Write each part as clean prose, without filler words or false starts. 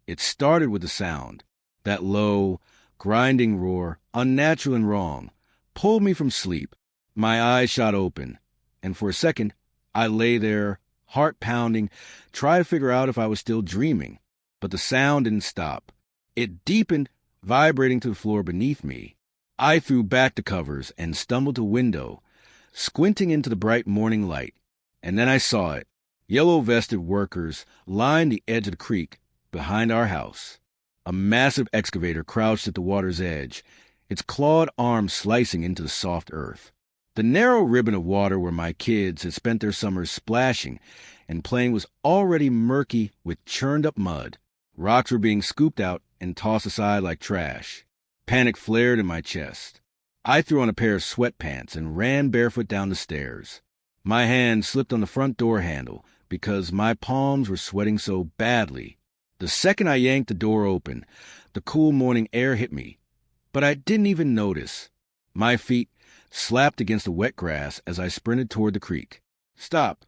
It started with the sound. That low, grinding roar, unnatural and wrong, pulled me from sleep. My eyes shot open, and for a second, I lay there, heart pounding, trying to figure out if I was still dreaming. But the sound didn't stop. It deepened, vibrating to the floor beneath me. I threw back the covers and stumbled to a window, squinting into the bright morning light. And then I saw it. Yellow-vested workers lined the edge of the creek behind our house. A massive excavator crouched at the water's edge, its clawed arms slicing into the soft earth. The narrow ribbon of water where my kids had spent their summers splashing and playing was already murky with churned-up mud. Rocks were being scooped out and tossed aside like trash. Panic flared in my chest. I threw on a pair of sweatpants and ran barefoot down the stairs. My hand slipped on the front door handle because my palms were sweating so badly. The second I yanked the door open, the cool morning air hit me, but I didn't even notice. My feet slapped against the wet grass as I sprinted toward the creek. "Stop!"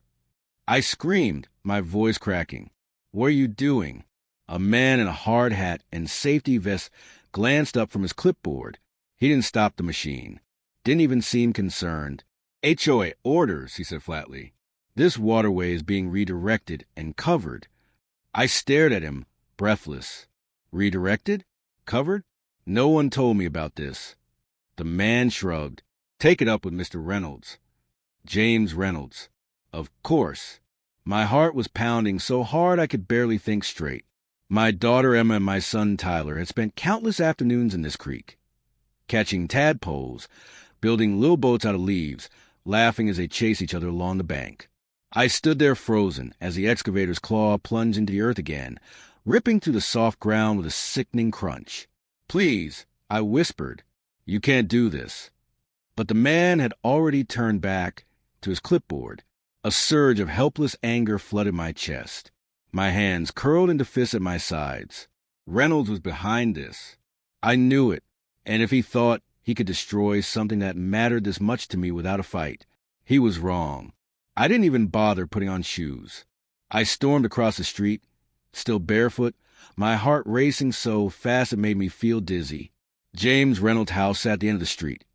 I screamed, my voice cracking. "What are you doing?" A man in a hard hat and safety vest glanced up from his clipboard. He didn't stop the machine. Didn't even seem concerned. "HOA orders," he said flatly. "This waterway is being redirected and covered." I stared at him, breathless. Redirected? Covered? No one told me about this. The man shrugged. "Take it up with Mr. Reynolds." James Reynolds. Of course. My heart was pounding so hard I could barely think straight. My daughter Emma and my son Tyler had spent countless afternoons in this creek, catching tadpoles, building little boats out of leaves, laughing as they chased each other along the bank. I stood there frozen as the excavator's claw plunged into the earth again, ripping through the soft ground with a sickening crunch. "Please," I whispered, "you can't do this." But the man had already turned back to his clipboard. A surge of helpless anger flooded my chest. My hands curled into fists at my sides. Reynolds was behind this. I knew it, and if he thought he could destroy something that mattered this much to me without a fight, he was wrong. I didn't even bother putting on shoes. I stormed across the street, still barefoot, my heart racing so fast it made me feel dizzy. James Reynolds' house sat at the end of the street.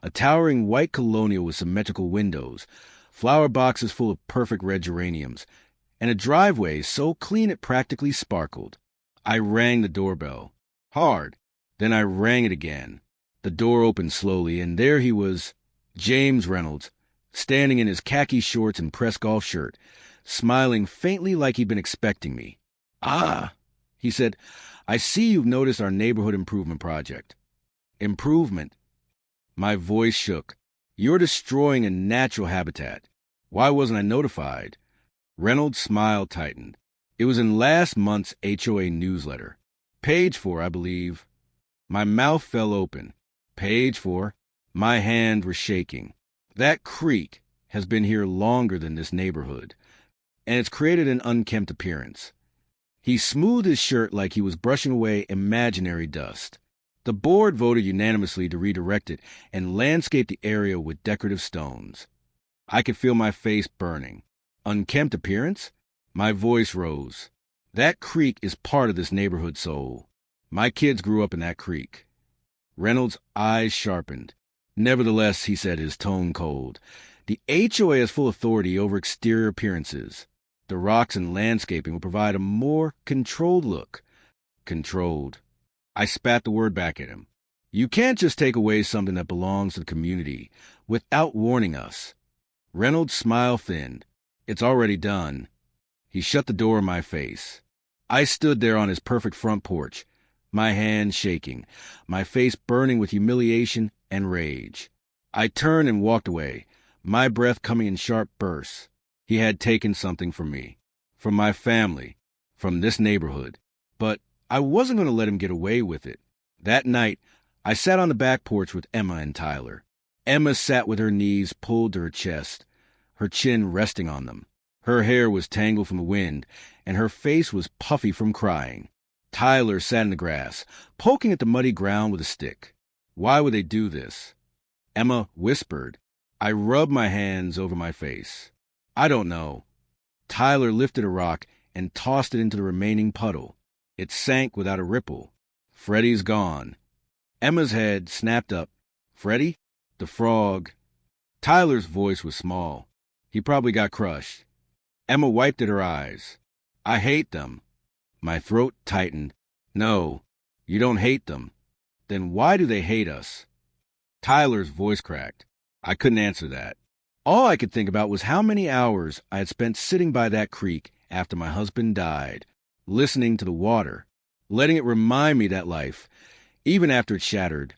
A towering white colonial with symmetrical windows, flower boxes full of perfect red geraniums, and a driveway so clean it practically sparkled. I rang the doorbell. Hard. Then I rang it again. The door opened slowly, and there he was, James Reynolds, standing in his khaki shorts and pressed golf shirt, smiling faintly like he'd been expecting me. "Ah," he said, "I see you've noticed our neighborhood improvement project." "Improvement?" My voice shook. "You're destroying a natural habitat. Why wasn't I notified?" Reynolds' smile tightened. "It was in last month's HOA newsletter. Page 4, I believe." My mouth fell open. Page 4. My hands were shaking. That creek has been here longer than this neighborhood, and it's created an unkempt appearance. He smoothed his shirt like he was brushing away imaginary dust. The board voted unanimously to redirect it and landscape the area with decorative stones. I could feel my face burning. Unkempt appearance? My voice rose. That creek is part of this neighborhood soul. My kids grew up in that creek. Reynolds' eyes sharpened. "Nevertheless," he said, his tone cold, "the HOA has full authority over exterior appearances. The rocks and landscaping will provide a more controlled look." Controlled. I spat the word back at him. "You can't just take away something that belongs to the community without warning us." Reynolds' smile thinned. "It's already done." He shut the door in my face. I stood there on his perfect front porch, my hands shaking, my face burning with humiliation and rage. I turned and walked away, my breath coming in sharp bursts. He had taken something from me, from my family, from this neighborhood. But I wasn't going to let him get away with it. That night, I sat on the back porch with Emma and Tyler. Emma sat with her knees pulled to her chest, her chin resting on them. Her hair was tangled from the wind, and her face was puffy from crying. Tyler sat in the grass, poking at the muddy ground with a stick. Why would they do this? Emma whispered. I rubbed my hands over my face. I don't know. Tyler lifted a rock and tossed it into the remaining puddle. It sank without a ripple. Freddie's gone. Emma's head snapped up. Freddie? The frog. Tyler's voice was small. He probably got crushed. Emma wiped at her eyes. I hate them. My throat tightened. No, you don't hate them. Then why do they hate us? Tyler's voice cracked. I couldn't answer that. All I could think about was how many hours I had spent sitting by that creek after my husband died, listening to the water, letting it remind me that life, even after it's shattered,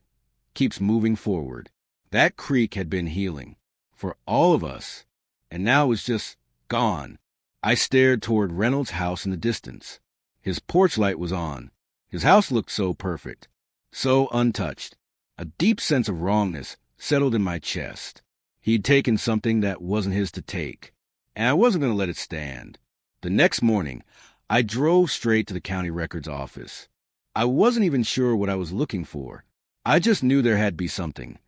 keeps moving forward. That creek had been healing for all of us, and now it was just gone. I stared toward Reynolds' house in the distance. His porch light was on. His house looked so perfect, so untouched. A deep sense of wrongness settled in my chest. He'd taken something that wasn't his to take, and I wasn't going to let it stand. The next morning, I drove straight to the county records office. I wasn't even sure what I was looking for. I just knew there had to be something.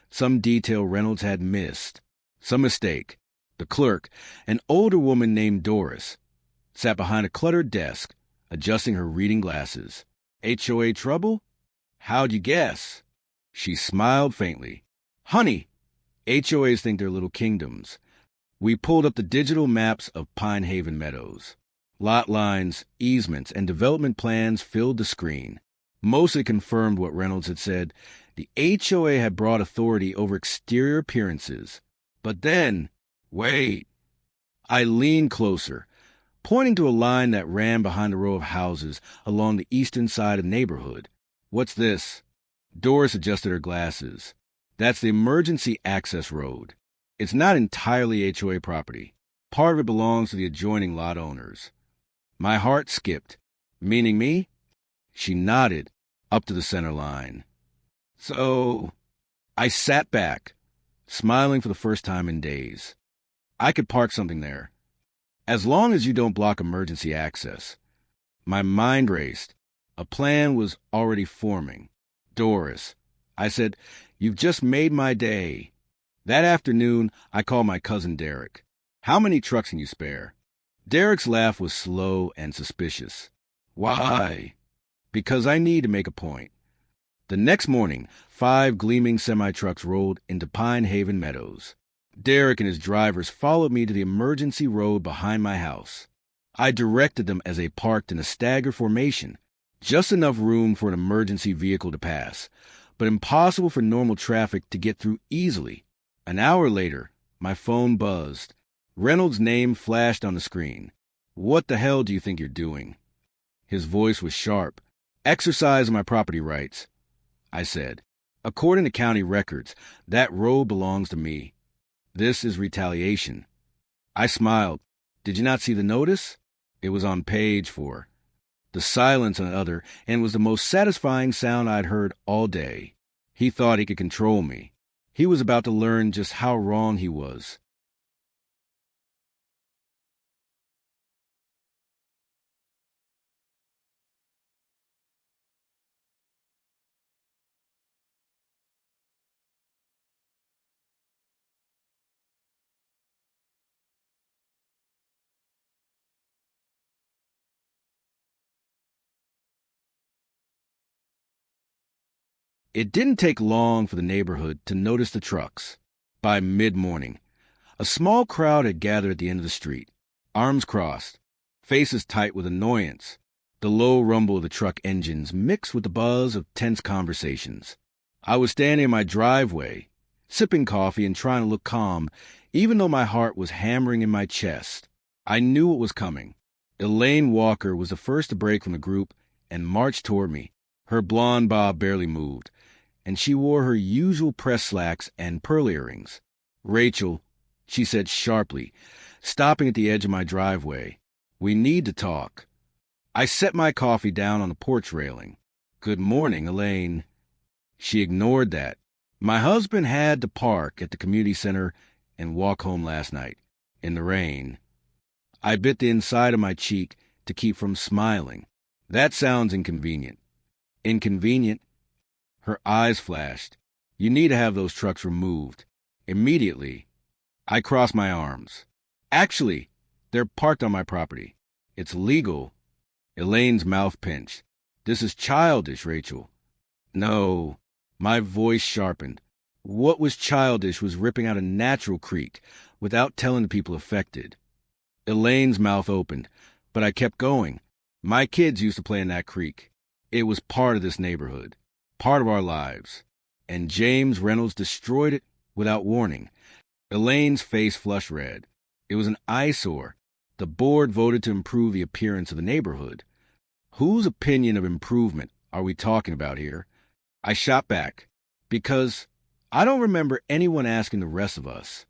Some detail Reynolds had missed. Some mistake. The clerk, an older woman named Doris, sat behind a cluttered desk, adjusting her reading glasses. HOA trouble? How'd you guess? She smiled faintly. Honey, HOAs think they're little kingdoms. We pulled up the digital maps of Pine Haven Meadows. Lot lines, easements, and development plans filled the screen. Mostly confirmed what Reynolds had said. The HOA had broad authority over exterior appearances. But then, wait. I leaned closer, pointing to a line that ran behind a row of houses along the eastern side of the neighborhood. What's this? Doris adjusted her glasses. That's the emergency access road. It's not entirely HOA property. Part of it belongs to the adjoining lot owners. My heart skipped. Meaning me? She nodded, up to the center line. So, I sat back, smiling for the first time in days. I could park something there, as long as you don't block emergency access. My mind raced. A plan was already forming. Doris, I said, you've just made my day. That afternoon, I called my cousin Derek. How many trucks can you spare? Derek's laugh was slow and suspicious. Why? Because I need to make a point. The next morning, 5 gleaming semi-trucks rolled into Pine Haven Meadows. Derek and his drivers followed me to the emergency road behind my house. I directed them as they parked in a stagger formation, just enough room for an emergency vehicle to pass, but impossible for normal traffic to get through easily. An hour later, my phone buzzed. Reynolds' name flashed on the screen. What the hell do you think you're doing? His voice was sharp. Exercise my property rights, I said. According to county records, that road belongs to me. This is retaliation. I smiled. Did you not see the notice? It was on page 4. The silence on the other end was the most satisfying sound I'd heard all day. He thought he could control me. He was about to learn just how wrong he was. It didn't take long for the neighborhood to notice the trucks. By mid-morning, a small crowd had gathered at the end of the street, arms crossed, faces tight with annoyance. The low rumble of the truck engines mixed with the buzz of tense conversations. I was standing in my driveway, sipping coffee and trying to look calm, even though my heart was hammering in my chest. I knew what was coming. Elaine Walker was the first to break from the group and march toward me. Her blonde bob barely moved, and she wore her usual press slacks and pearl earrings. Rachel, she said sharply, stopping at the edge of my driveway. We need to talk. I set my coffee down on the porch railing. Good morning, Elaine. She ignored that. My husband had to park at the community center and walk home last night, in the rain. I bit the inside of my cheek to keep from smiling. That sounds inconvenient. Inconvenient? Her eyes flashed. You need to have those trucks removed. Immediately. I crossed my arms. Actually, they're parked on my property. It's legal. Elaine's mouth pinched. This is childish, Rachel. No. My voice sharpened. What was childish was ripping out a natural creek without telling the people affected. Elaine's mouth opened, but I kept going. My kids used to play in that creek. It was part of this neighborhood, part of our lives. And James Reynolds destroyed it without warning. Elaine's face flushed red. It was an eyesore. The board voted to improve the appearance of the neighborhood. Whose opinion of improvement are we talking about here? I shot back, because I don't remember anyone asking the rest of us.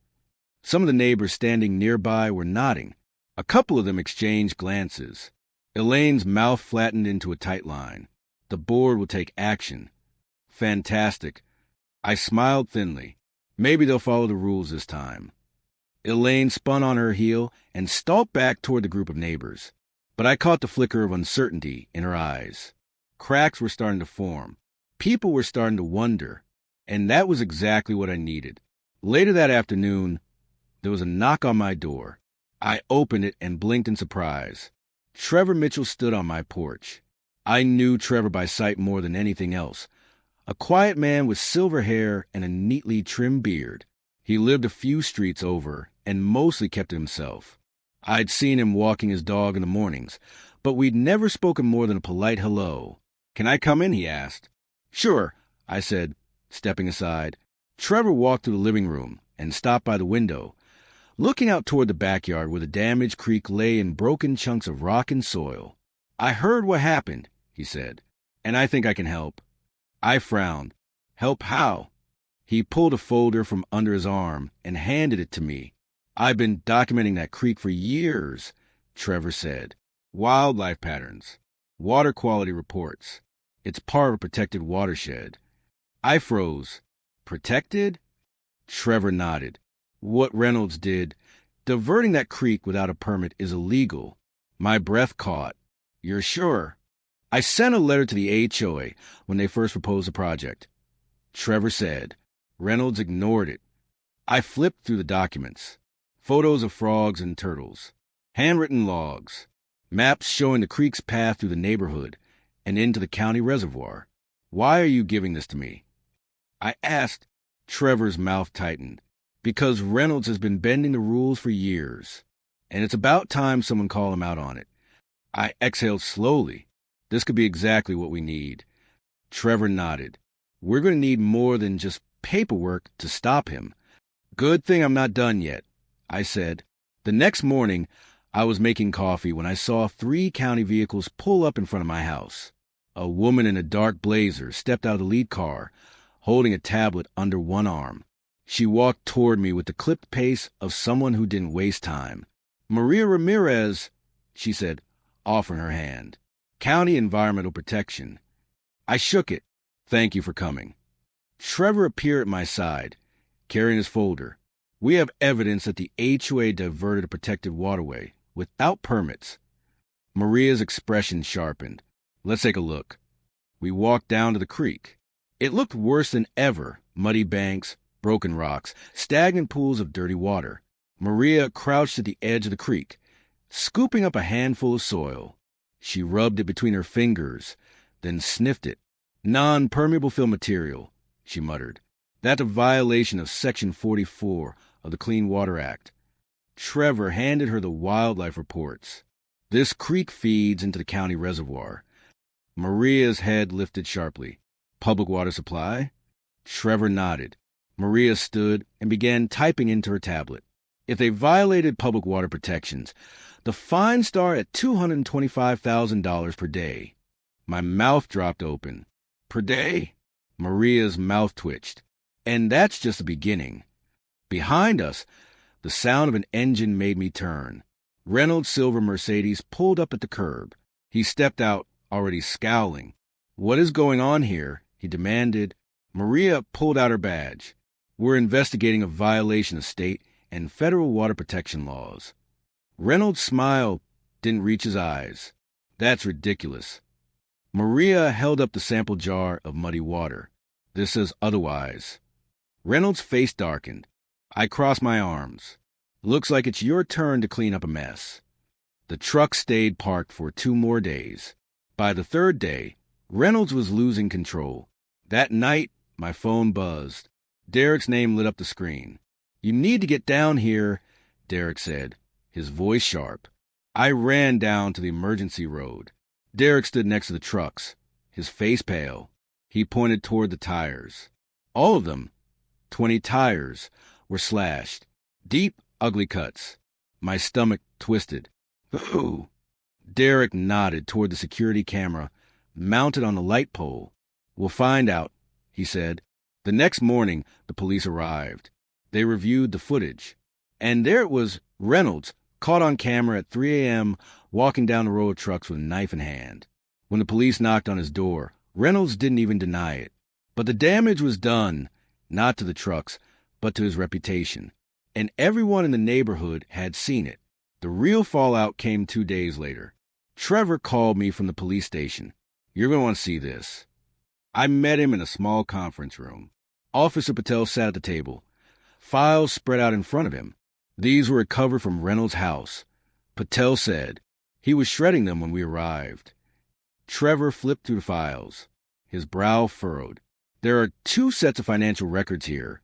Some of the neighbors standing nearby were nodding. A couple of them exchanged glances. Elaine's mouth flattened into a tight line. The board will take action. Fantastic. I smiled thinly. Maybe they'll follow the rules this time. Elaine spun on her heel and stalked back toward the group of neighbors. But I caught the flicker of uncertainty in her eyes. Cracks were starting to form. People were starting to wonder. And that was exactly what I needed. Later that afternoon, there was a knock on my door. I opened it and blinked in surprise. Trevor Mitchell stood on my porch. I knew Trevor by sight more than anything else. A quiet man with silver hair and a neatly trimmed beard. He lived a few streets over and mostly kept to himself. I'd seen him walking his dog in the mornings, but we'd never spoken more than a polite hello. "Can I come in?" he asked. "Sure," I said, stepping aside. Trevor walked through the living room and stopped by the window, looking out toward the backyard where the damaged creek lay in broken chunks of rock and soil. "I heard what happened," he said, "and I think I can help." I frowned. "Help how?" He pulled a folder from under his arm and handed it to me. "I've been documenting that creek for years," Trevor said. "Wildlife patterns, water quality reports. It's part of a protected watershed." I froze. "Protected?" Trevor nodded. "What Reynolds did, diverting that creek without a permit, is illegal." My breath caught. "You're sure?" "I sent a letter to the HOA when they first proposed the project," Trevor said. Reynolds ignored it. I flipped through the documents. Photos of frogs and turtles. Handwritten logs. Maps showing the creek's path through the neighborhood and into the county reservoir. "Why are you giving this to me?" I asked. Trevor's mouth tightened. "Because Reynolds has been bending the rules for years, and it's about time someone called him out on it." I exhaled slowly. This could be exactly what we need. Trevor nodded. "We're going to need more than just paperwork to stop him." "Good thing I'm not done yet," I said. The next morning, I was making coffee when I saw 3 county vehicles pull up in front of my house. A woman in a dark blazer stepped out of the lead car, holding a tablet under one arm. She walked toward me with the clipped pace of someone who didn't waste time. "Maria Ramirez," she said, offering her hand. "County Environmental Protection." I shook it. "Thank you for coming." Trevor appeared at my side, carrying his folder. "We have evidence that the HOA diverted a protected waterway without permits." Maria's expression sharpened. "Let's take a look." We walked down to the creek. It looked worse than ever. Muddy banks, broken rocks, stagnant pools of dirty water. Maria crouched at the edge of the creek, scooping up a handful of soil. She rubbed it between her fingers, then sniffed it. "Non-permeable fill material," she muttered. "That's a violation of Section 44 of the Clean Water Act." Trevor handed her the wildlife reports. "This creek feeds into the county reservoir." Maria's head lifted sharply. "Public water supply?" Trevor nodded. Maria stood and began typing into her tablet. "If they violated public water protections, the fines start at $225,000 per day." My mouth dropped open. "Per day?" Maria's mouth twitched. "And that's just the beginning." Behind us, the sound of an engine made me turn. Reynolds' silver Mercedes pulled up at the curb. He stepped out, already scowling. "What is going on here?" he demanded. Maria pulled out her badge. "We're investigating a violation of state and federal water protection laws." Reynolds' smile didn't reach his eyes. "That's ridiculous." Maria held up the sample jar of muddy water. "This says otherwise." Reynolds' face darkened. I crossed my arms. "Looks like it's your turn to clean up a mess." The truck stayed parked for 2 more days. By the 3rd day, Reynolds was losing control. That night, my phone buzzed. Derek's name lit up the screen. "You need to get down here," Derek said, his voice sharp. I ran down to the emergency road. Derek stood next to the trucks, his face pale. He pointed toward the tires. All of them, 20 tires, were slashed. Deep, ugly cuts. My stomach twisted. "Ooh." Derek nodded toward the security camera mounted on the light pole. "We'll find out," he said. The next morning, the police arrived. They reviewed the footage. And there it was, Reynolds, caught on camera at 3 a.m., walking down the row of trucks with a knife in hand. When the police knocked on his door, Reynolds didn't even deny it. But the damage was done, not to the trucks, but to his reputation. And everyone in the neighborhood had seen it. The real fallout came 2 days later. Trevor called me from the police station. "You're going to want to see this." I met him in a small conference room. Officer Patel sat at the table. Files spread out in front of him. These were recovered from Reynolds' house. Patel said he was shredding them when we arrived. Trevor flipped through the files. His brow furrowed. "There are 2 sets of financial records here,"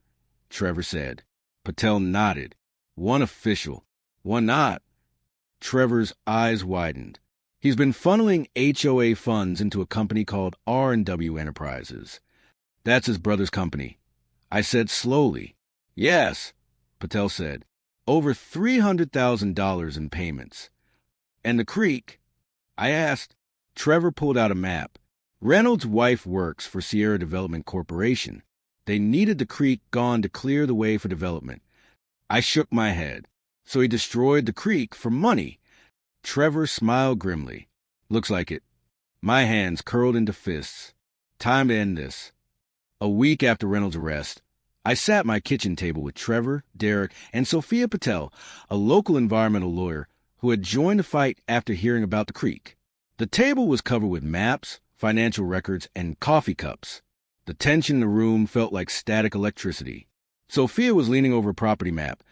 Trevor said. Patel nodded. "One official, one not." Trevor's eyes widened. "He's been funneling HOA funds into a company called R&W Enterprises. That's his brother's company." I said slowly. "Yes," Patel said. "Over $300,000 in payments." "And the creek?" I asked. Trevor pulled out a map. "Reynolds' wife works for Sierra Development Corporation. They needed the creek gone to clear the way for development." I shook my head. "So he destroyed the creek for money." Trevor smiled grimly. "Looks like it." My hands curled into fists. Time to end this. A week after Reynolds' arrest, I sat at my kitchen table with Trevor, Derek, and Sophia Patel, a local environmental lawyer who had joined the fight after hearing about the creek. The table was covered with maps, financial records, and coffee cups. The tension in the room felt like static electricity. Sophia was leaning over a property map,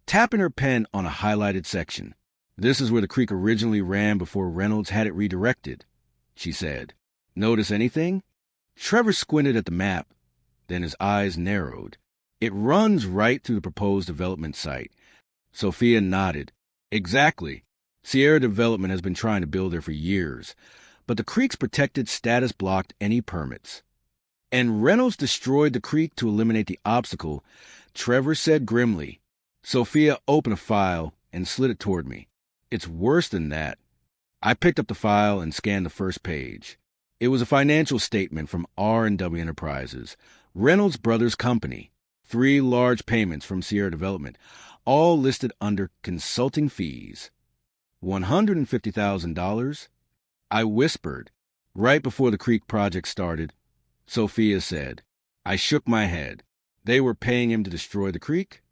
tapping her pen on a highlighted section. "This is where the creek originally ran before Reynolds had it redirected," she said. "Notice anything?" Trevor squinted at the map, then his eyes narrowed. "It runs right through the proposed development site." Sophia nodded. "Exactly. Sierra Development has been trying to build there for years, but the creek's protected status blocked any permits. And Reynolds destroyed the creek to eliminate the obstacle," Trevor said grimly. Sophia opened a file and slid it toward me. "It's worse than that." I picked up the file and scanned the first page. It was a financial statement from R&W Enterprises, Reynolds Brothers Company. 3 large payments from Sierra Development, all listed under consulting fees. $150,000? I whispered. "Right before the creek project started," Sophia said. I shook my head. "They were paying him to destroy the creek?"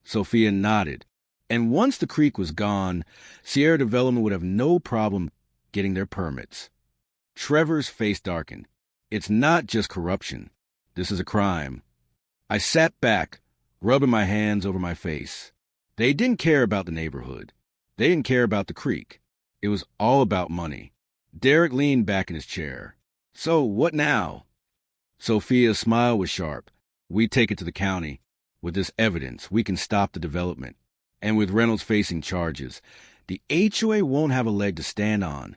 Sophia nodded. "And once the creek was gone, Sierra Development would have no problem getting their permits." Trevor's face darkened. "It's not just corruption. This is a crime." I sat back, rubbing my hands over my face. They didn't care about the neighborhood. They didn't care about the creek. It was all about money. Derek leaned back in his chair. "So, what now?" Sophia's smile was sharp. "We take it to the county. With this evidence, we can stop the development. And with Reynolds facing charges, the HOA won't have a leg to stand on."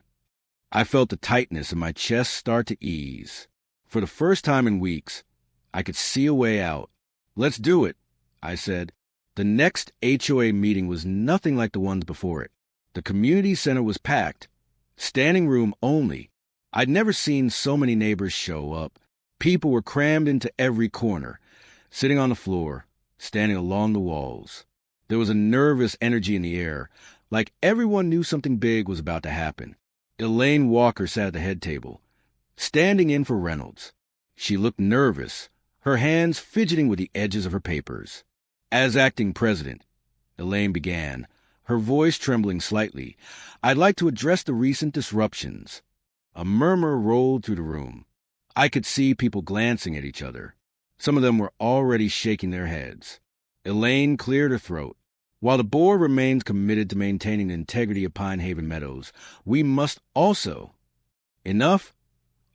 I felt the tightness in my chest start to ease. For the first time in weeks, I could see a way out. "Let's do it," I said. The next HOA meeting was nothing like the ones before it. The community center was packed. Standing room only. I'd never seen so many neighbors show up. People were crammed into every corner, sitting on the floor, standing along the walls. There was a nervous energy in the air, like everyone knew something big was about to happen. Elaine Walker sat at the head table, standing in for Reynolds. She looked nervous, her hands fidgeting with the edges of her papers. "As acting president," Elaine began, her voice trembling slightly, "I'd like to address the recent disruptions." A murmur rolled through the room. I could see people glancing at each other. Some of them were already shaking their heads. Elaine cleared her throat. While the board remains committed to maintaining the integrity of Pine Haven Meadows, we must also... Enough?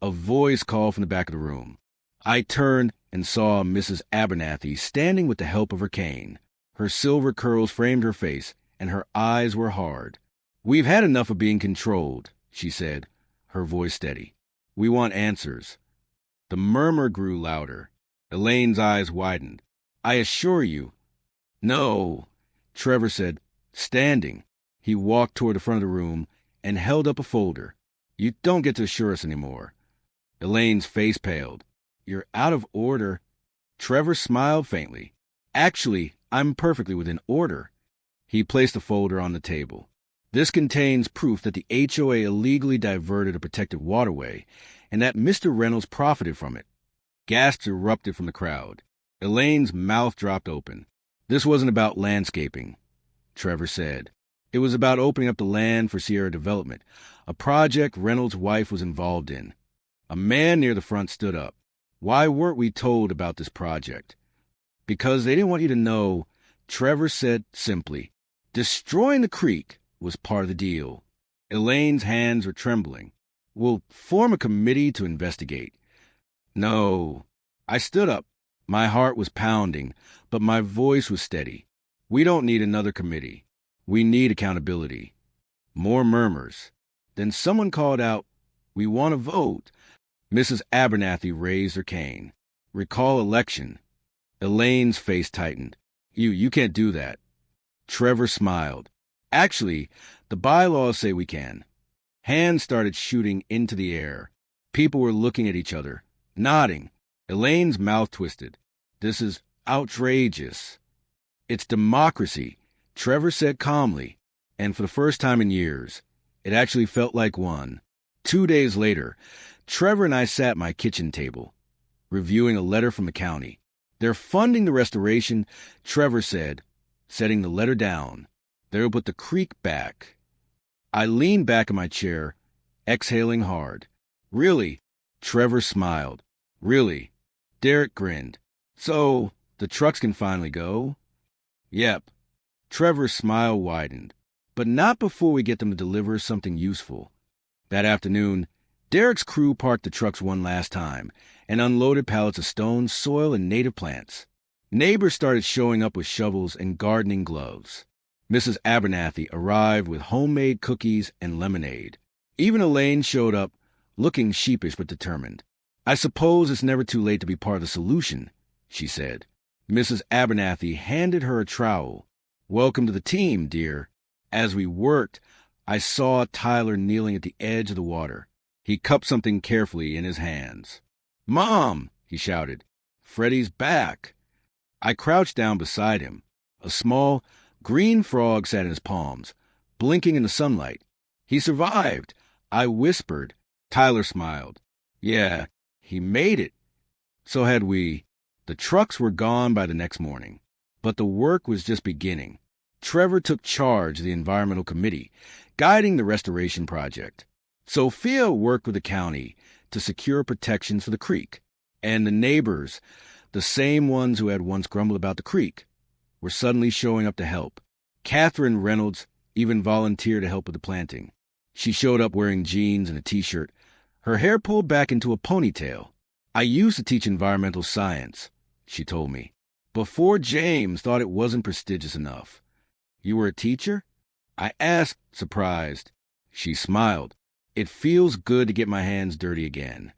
A voice called from the back of the room. I turned and saw Mrs. Abernathy standing with the help of her cane. Her silver curls framed her face, and her eyes were hard. "We've had enough of being controlled," she said, her voice steady. "We want answers." The murmur grew louder. Elaine's eyes widened. "I assure you—" "No," Trevor said, standing. He walked toward the front of the room and held up a folder. "You don't get to assure us anymore." Elaine's face paled. "You're out of order." Trevor smiled faintly. "Actually, I'm perfectly within order." He placed the folder on the table. "This contains proof that the HOA illegally diverted a protected waterway and that Mr. Reynolds profited from it." Gasps erupted from the crowd. Elaine's mouth dropped open. "This wasn't about landscaping," Trevor said. "It was about opening up the land for Sierra Development, a project Reynolds' wife was involved in." A man near the front stood up. "Why weren't we told about this project?" "Because they didn't want you to know," Trevor said simply. "Destroying the creek was part of the deal." Elaine's hands were trembling. "We'll form a committee to investigate." "No." I stood up. My heart was pounding, but my voice was steady. "We don't need another committee. We need accountability." More murmurs. Then someone called out, "We want a vote." Mrs. Abernathy raised her cane. "Recall election." Elaine's face tightened. You can't do that." Trevor smiled. "Actually, the bylaws say we can." Hands started shooting into the air. People were looking at each other, nodding. Elaine's mouth twisted. "This is outrageous." "It's democracy," Trevor said calmly, and for the first time in years, it actually felt like one. 2 days later, Trevor and I sat at my kitchen table, reviewing a letter from the county. "They're funding the restoration," Trevor said, setting the letter down. "They'll put the creek back." I leaned back in my chair, exhaling hard. "Really?" Trevor smiled. "Really?" Derek grinned. "So, the trucks can finally go?" "Yep." Trevor's smile widened. "But not before we get them to deliver something useful." That afternoon, Derek's crew parked the trucks one last time and unloaded pallets of stone, soil, and native plants. Neighbors started showing up with shovels and gardening gloves. Mrs. Abernathy arrived with homemade cookies and lemonade. Even Elaine showed up, looking sheepish but determined. "I suppose it's never too late to be part of the solution," she said. Mrs. Abernathy handed her a trowel. "Welcome to the team, dear." As we worked, I saw Tyler kneeling at the edge of the water. He cupped something carefully in his hands. "Mom!" he shouted. "Freddie's back." I crouched down beside him. A small, green frog sat in his palms, blinking in the sunlight. "He survived," I whispered. Tyler smiled. "Yeah, he made it." So had we. The trucks were gone by the next morning. But the work was just beginning. Trevor took charge of the environmental committee, guiding the restoration project. Sophia worked with the county to secure protections for the creek. And the neighbors, the same ones who had once grumbled about the creek, were suddenly showing up to help. Catherine Reynolds even volunteered to help with the planting. She showed up wearing jeans and a t-shirt, her hair pulled back into a ponytail. "I used to teach environmental science," she told me, "before James thought it wasn't prestigious enough." "You were a teacher?" I asked, surprised. She smiled. "It feels good to get my hands dirty again."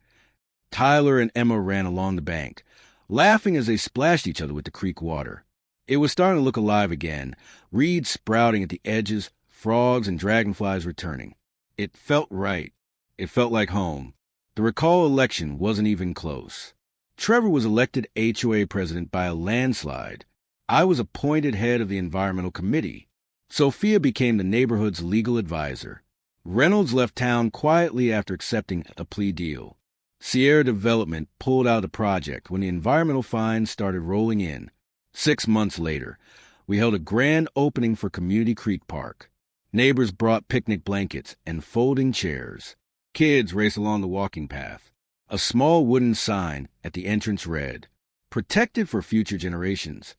Tyler and Emma ran along the bank, laughing as they splashed each other with the creek water. It was starting to look alive again, reeds sprouting at the edges, frogs and dragonflies returning. It felt right. It felt like home. The recall election wasn't even close. Trevor was elected HOA president by a landslide. I was appointed head of the environmental committee. Sophia became the neighborhood's legal advisor. Reynolds left town quietly after accepting a plea deal. Sierra Development pulled out of the project when the environmental fines started rolling in. 6 months later, we held a grand opening for Community Creek Park. Neighbors brought picnic blankets and folding chairs. Kids raced along the walking path. A small wooden sign at the entrance read, "Protected for future generations."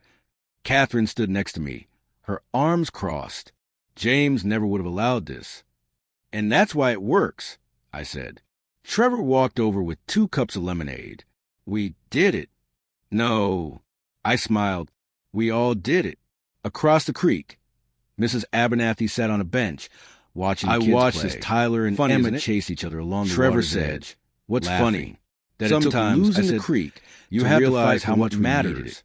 Catherine stood next to me, her arms crossed. James never would have allowed this. And that's why it works, I said. Trevor walked over with 2 cups of lemonade. We did it. No, I smiled. We all did it. Across the creek, Mrs. Abernathy sat on a bench, watching the kids play. I watched as Tyler and Emma chase each other along the water's edge. What's funny? That sometimes losing the creek, you have to realize how much matters.